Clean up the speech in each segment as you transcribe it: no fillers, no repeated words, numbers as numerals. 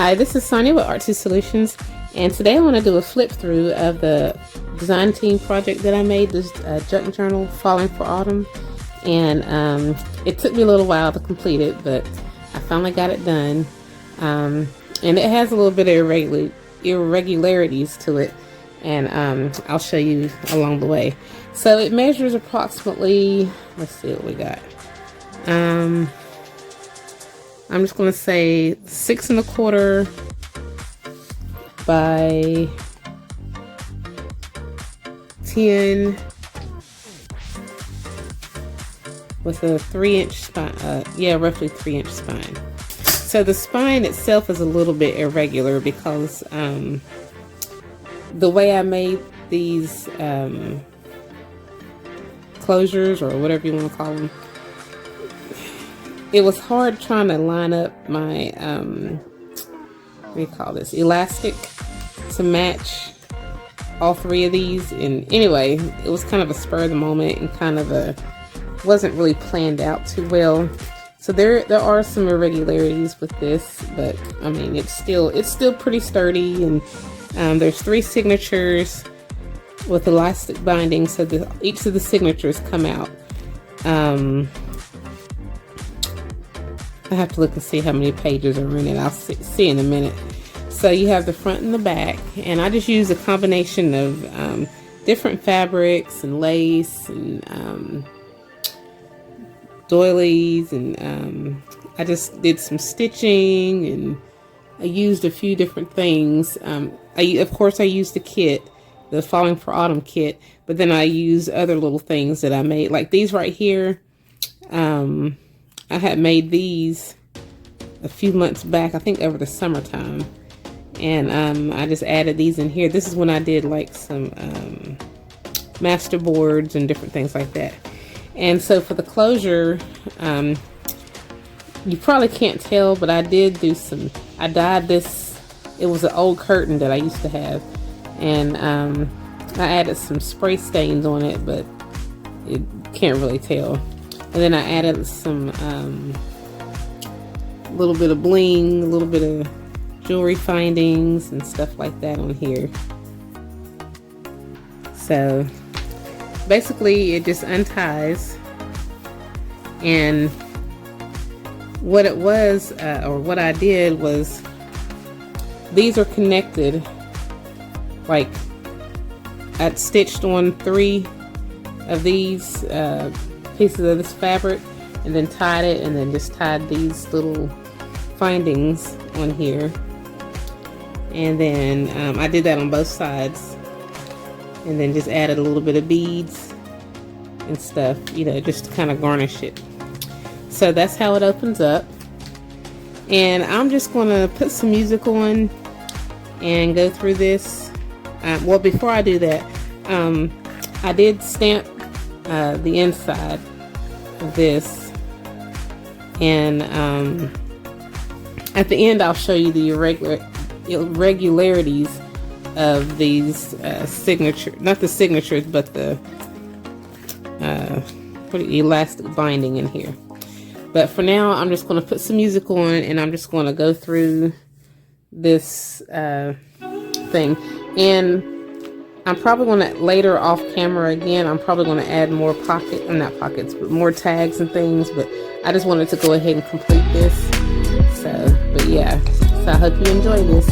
Hi, this is Sonia with Artsy Solutions, and today I want to do a flip through of the design team project that I made, this junk journal, Falling for Autumn. And it took me a little while to complete it, but I finally got it done. And it has a little bit of irregularities to it, and I'll show you along the way. So it measures approximately, let's see what we got. I'm just going to say 6 1/4 by 10 with a 3-inch spine. Yeah, roughly 3-inch spine. So the spine itself is a little bit irregular because the way I made these closures, or whatever you want to call them, it was hard trying to line up my what do you call this, elastic to match all 3 of these. And anyway, it was kind of a spur of the moment and kind of a wasn't really planned out too well. So there are some irregularities with this, but I mean it's still pretty sturdy. And there's 3 signatures with elastic binding, so each of the signatures come out. I have to look and see how many pages are in it. I'll see in a minute. So you have the front and the back, and I just use a combination of different fabrics and lace and doilies, and I just did some stitching, and I used a few different things. Of course I used the kit, the Falling for Autumn kit, but then I use other little things that I made, like these right here. I had made these a few months back, I think over the summertime, and I just added these in here. This is when I did like some master boards and different things like that. And so for the closure, you probably can't tell, but I did do I dyed this. It was an old curtain that I used to have, and I added some spray stains on it, but you can't really tell. And then I added some little bit of bling, a little bit of jewelry findings and stuff like that on here. So basically it just unties, and what it was, or what I did was, these are connected, like I'd stitched on 3 of these pieces of this fabric, and then tied it, and then just tied these little findings on here. And then I did that on both sides, and then just added a little bit of beads and stuff, you know, just to kind of garnish it. So that's how it opens up. And I'm just going to put some music on and go through this. Well, before I do that, I did stamp the inside of this, and at the end I'll show you the irregularities of these not the signatures, but the elastic binding in here. But for now, I'm just going to put some music on, and I'm just going to go through this thing. And I'm probably going to, later off camera again, I'm probably going to add more not pockets, but more tags and things. But I just wanted to go ahead and complete this. So, but yeah, so I hope you enjoy this.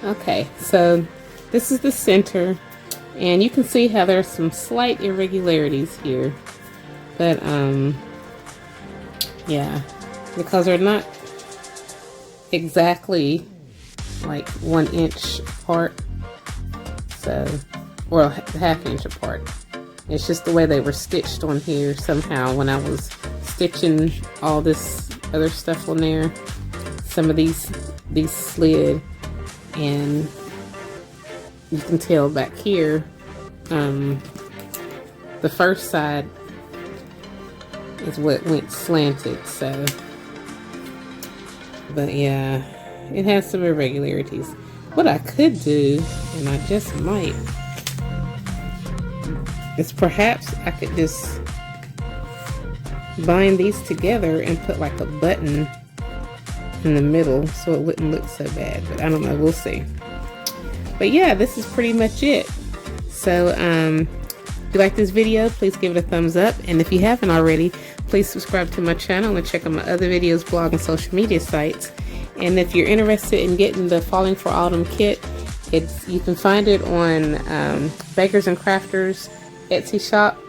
Okay, so this is the center, and you can see how there's some slight irregularities here, but yeah, because they're not exactly like 1 inch apart, so, or half inch apart. It's just the way they were stitched on here somehow when I was stitching all this other stuff on there. Some of these slid, and you can tell back here, the first side is what went slanted, so, but yeah, it has some irregularities. What I could do, and I just might, is perhaps I could just bind these together and put like a button in the middle so it wouldn't look so bad, but I don't know, we'll see. But yeah, this is pretty much it. So if you like this video, please give it a thumbs up, and if you haven't already, please subscribe to my channel and check out my other videos, blog, and social media sites. And if you're interested in getting the Falling for Autumn kit, you can find it on BakersandCrafters Etsy shop,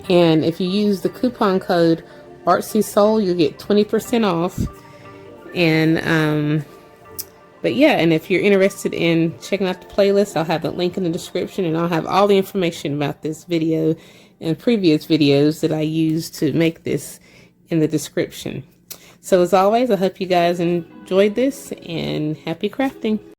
and if you use the coupon code ArtsySoul, you'll get 20% off. And but yeah, and if you're interested in checking out the playlist, I'll have the link in the description, and I'll have all the information about this video and previous videos that I used to make this in the description. So as always, I hope you guys enjoyed this, and happy crafting.